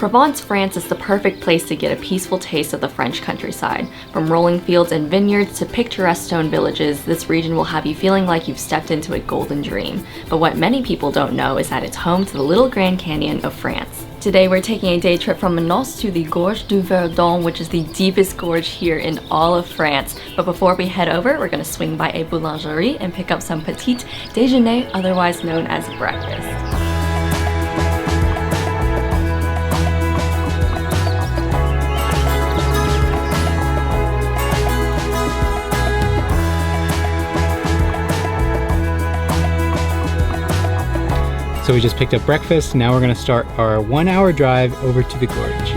Provence, France is the perfect place to get a peaceful taste of the French countryside. From rolling fields and vineyards to picturesque stone villages, this region will have you feeling like you've stepped into a golden dream. But what many people don't know is that it's home to the little Grand Canyon of France. Today we're taking a day trip from Manosque to the Gorges du Verdon, which is the deepest gorge here in all of France. But before we head over, we're going to swing by a boulangerie and pick up some petit déjeuner, otherwise known as breakfast. So we just picked up breakfast. Now we're going to start our 1-hour drive over to the gorge.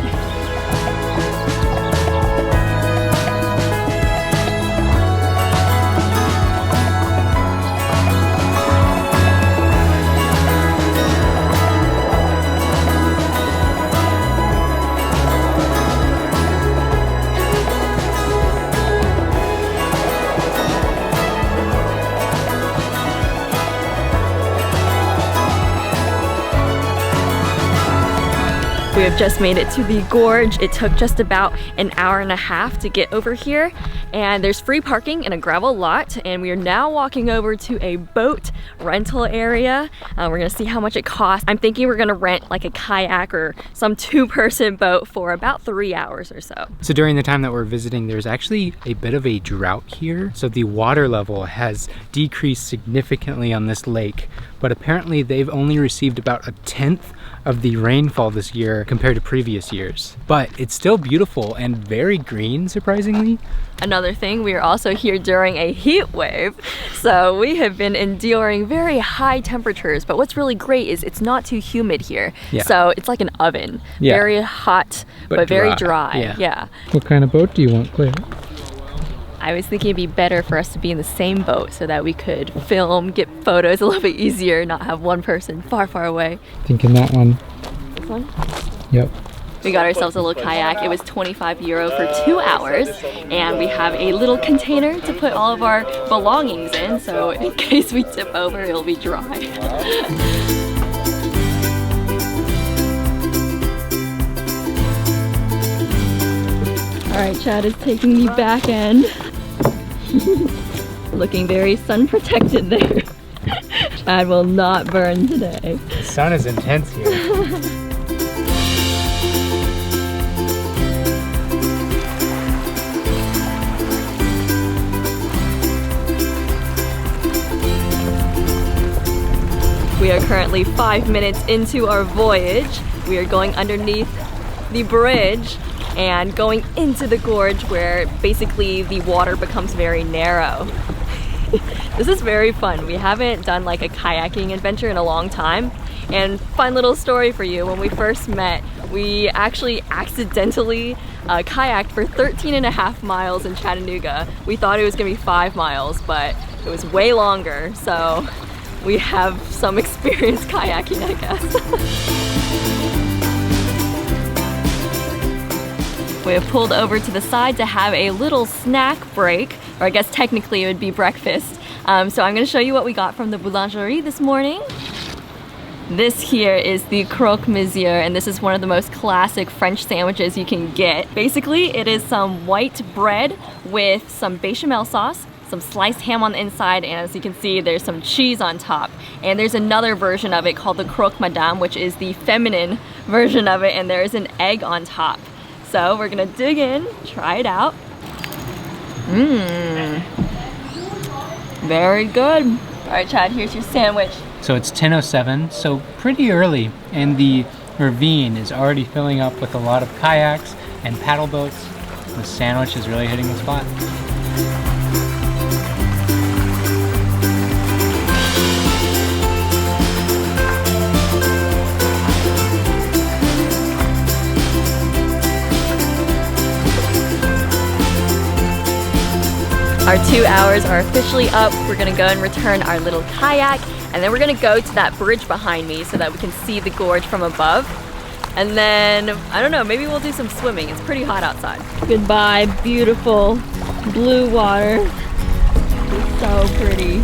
We have just made it to the gorge. It took just about an hour and a half to get over here, and there's free parking in a gravel lot, and we are now walking over to a boat rental area. We're gonna see how much it costs. I'm thinking we're gonna rent like a kayak or some two-person boat for about 3 hours or so. So during the time that we're visiting, there's actually a bit of a drought here. So the water level has decreased significantly on this lake, but apparently they've only received about 1/10 of the rainfall this year compared to previous years. But it's still beautiful and very green, surprisingly. Another thing, we are also here during a heat wave, so we have been enduring very high temperatures, but what's really great is it's not too humid here. Yeah. So it's like an oven, very hot, but very dry. Yeah. What kind of boat do you want, Claire? I was thinking it'd be better for us to be in the same boat so that we could film, get photos a little bit easier, not have one person far, far away. Thinking that one. This one? Yep. We got ourselves a little kayak. It was 25 euro for 2 hours, and we have a little container to put all of our belongings in, so in case we tip over, it'll be dry. All right, Chad is taking the back end. Looking very sun protected there. Chad will not burn today. The sun is intense here. We are currently 5 minutes into our voyage. We are going underneath the bridge and going into the gorge where basically the water becomes very narrow. This is very fun. We haven't done like a kayaking adventure in a long time. And fun little story for you, when we first met, we actually accidentally kayaked for 13.5 miles in Chattanooga. We thought it was gonna be 5 miles, but it was way longer. So we have some experience kayaking, I guess. We have pulled over to the side to have a little snack break, or I guess technically it would be breakfast. So I'm gonna show you what we got from the boulangerie this morning. This here is the croque monsieur, and this is one of the most classic French sandwiches you can get. Basically, it is some white bread with some bechamel sauce, some sliced ham on the inside, and as you can see, there's some cheese on top. And there's another version of it called the croque madame, which is the feminine version of it, and there is an egg on top. So we're gonna dig in, try it out. Very good. All right, Chad, here's your sandwich. So it's 10:07, so pretty early, and the ravine is already filling up with a lot of kayaks and paddle boats. The sandwich is really hitting the spot. Our 2 hours are officially up. We're gonna go and return our little kayak, and then we're gonna go to that bridge behind me so that we can see the gorge from above. And then, I don't know, maybe we'll do some swimming. It's pretty hot outside. Goodbye, beautiful blue water. It's so pretty.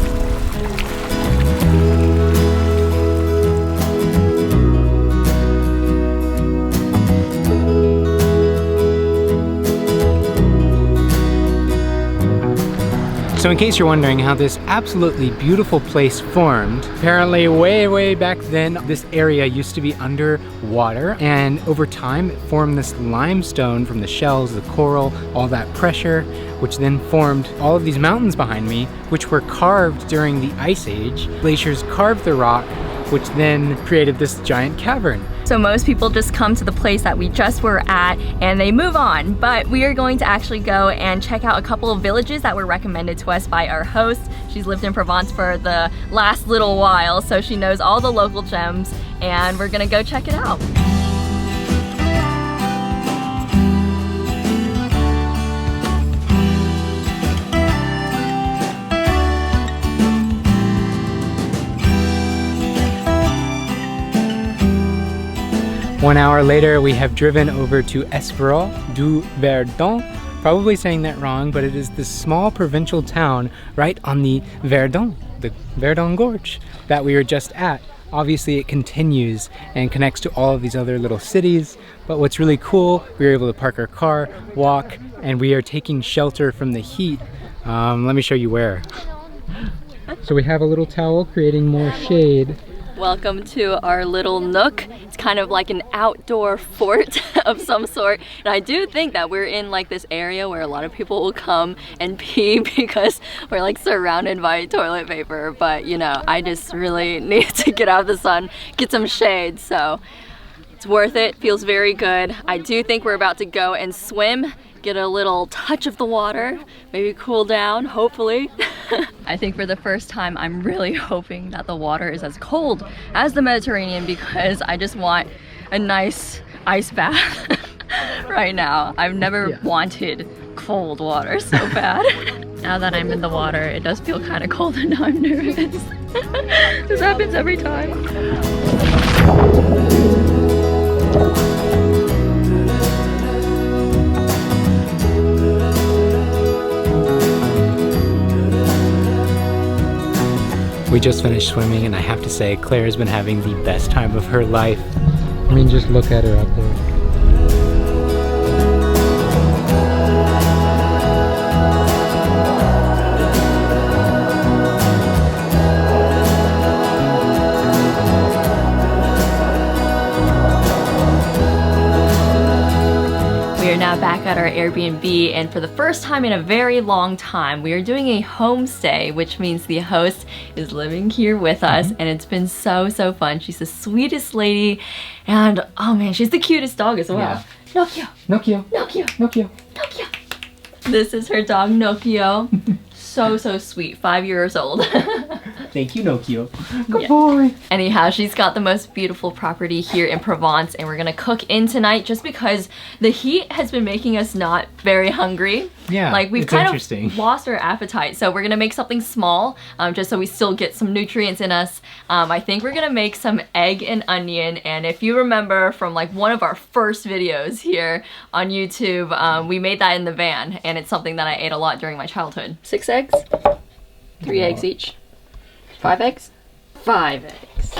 So in case you're wondering how this absolutely beautiful place formed, apparently way back then, this area used to be underwater, and over time it formed this limestone from the shells, the coral, all that pressure, which then formed all of these mountains behind me, which were carved during the Ice Age. Glaciers carved the rock, which then created this giant cavern. So most people just come to the place that we just were at and they move on, but we are going to actually go and check out a couple of villages that were recommended to us by our host. She's lived in Provence for the last little while, so she knows all the local gems, and we're gonna go check it out. One hour later, we have driven over to Gorges du Verdon. Probably saying that wrong, but it is this small provincial town right on the Verdon, the Verdon Gorge that we were just at. Obviously, it continues and connects to all of these other little cities. But what's really cool, we were able to park our car, walk, and we are taking shelter from the heat. Let me show you where. So we have a little towel creating more shade. Welcome to our little nook. It's kind of like an outdoor fort of some sort. And I do think that we're in like this area where a lot of people will come and pee because we're like surrounded by toilet paper. But you know, I just really need to get out of the sun, get some shade. So it's worth it, feels very good. I do think we're about to go and swim, get a little touch of the water, maybe cool down, hopefully. I think for the first time, I'm really hoping that the water is as cold as the Mediterranean because I just want a nice ice bath right now. I've never wanted cold water so bad. Now that I'm in the water, it does feel kind of cold and now I'm nervous. This happens every time. We just finished swimming and I have to say Claire's been having the best time of her life. I mean, just look at her up there. We are now back at our Airbnb, and for the first time in a very long time, we are doing a homestay, which means the host is living here with us, and it's been so fun. She's the sweetest lady, and oh man, she's the cutest dog as well. Yeah. Nokio! Nokio! Nokio! Nokio! Nokio! This is her dog, Nokio. So sweet, 5 years old. Thank you, Nokio. Good boy. Anyhow, she's got the most beautiful property here in Provence, and we're gonna cook in tonight just because the heat has been making us not very hungry. Yeah, like we've it's kind interesting. of lost our appetite, so we're gonna make something small just so we still get some nutrients in us. I think we're gonna make some egg and onion, and if you remember from like one of our first videos here on YouTube, we made that in the van, and it's something that I ate a lot during my childhood. 6 eggs, 3 eggs each. 5 eggs? 5 eggs.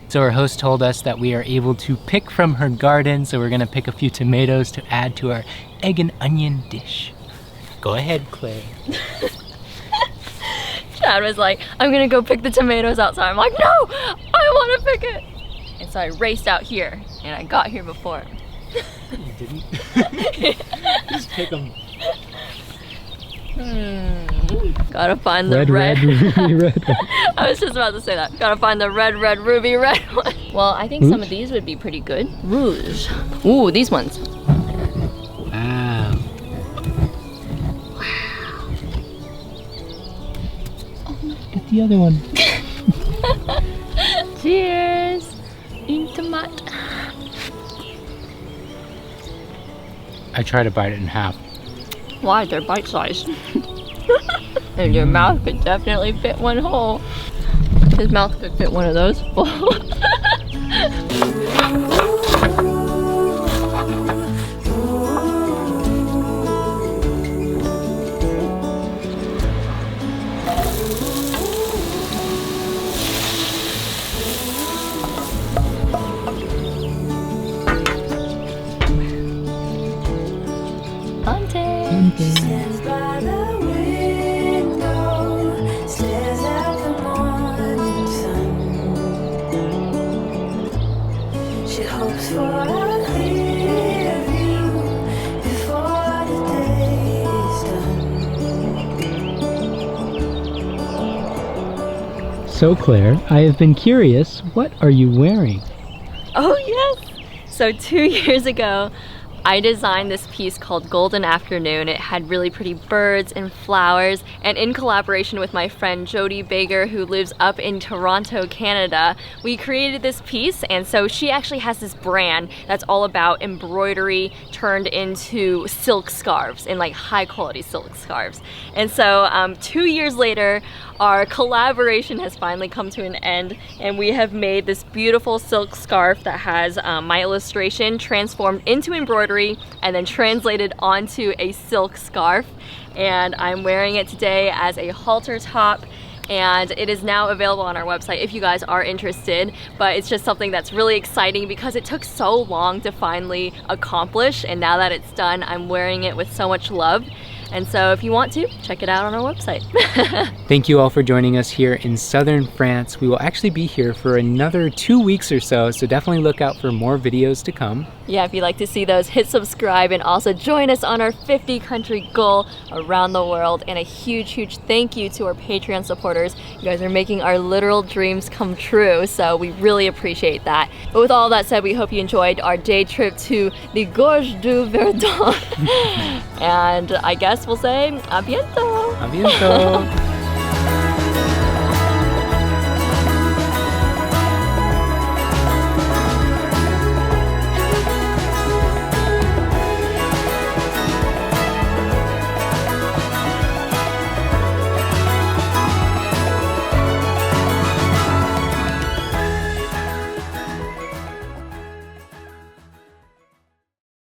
So our host told us that we are able to pick from her garden, so we're gonna pick a few tomatoes to add to our egg and onion dish. Go ahead, Claire. Chad was like, I'm gonna go pick the tomatoes outside. I'm like, no, I wanna pick it. And so I raced out here, and I got here before. You didn't? Just pick them. Gotta find the red. Ruby, red one. I was just about to say that. Gotta find the red, ruby, red one. Well, I think some of these would be pretty good. Rouge. Ooh, these ones. Wow. Get the other one. Cheers. Une tomate. I try to bite it in half. Why? They're bite-sized. And your mouth could definitely fit one whole. His mouth could fit one of those full. So Claire, I have been curious, what are you wearing? Oh yes! So 2 years ago, I designed this piece called Golden Afternoon. It had really pretty birds and flowers, and in collaboration with my friend Jody Baker, who lives up in Toronto, Canada, we created this piece. And so she actually has this brand that's all about embroidery turned into silk scarves, and like high quality silk scarves. And so 2 years later, our collaboration has finally come to an end, and we have made this beautiful silk scarf that has my illustration transformed into embroidery and then translated onto a silk scarf. And I'm wearing it today as a halter top, and it is now available on our website if you guys are interested. But it's just something that's really exciting because it took so long to finally accomplish, and now that it's done, I'm wearing it with so much love. And so if you want to, check it out on our website. Thank you all for joining us here in southern France. We will actually be here for another 2 weeks or so definitely look out for more videos to come. Yeah, if you'd like to see those, hit subscribe and also join us on our 50 country goal around the world. And a huge thank you to our Patreon supporters. You guys are making our literal dreams come true, so we really appreciate that. But with all that said, we hope you enjoyed our day trip to the Gorges du Verdon. And I guess we'll say, a bientôt! A bientôt!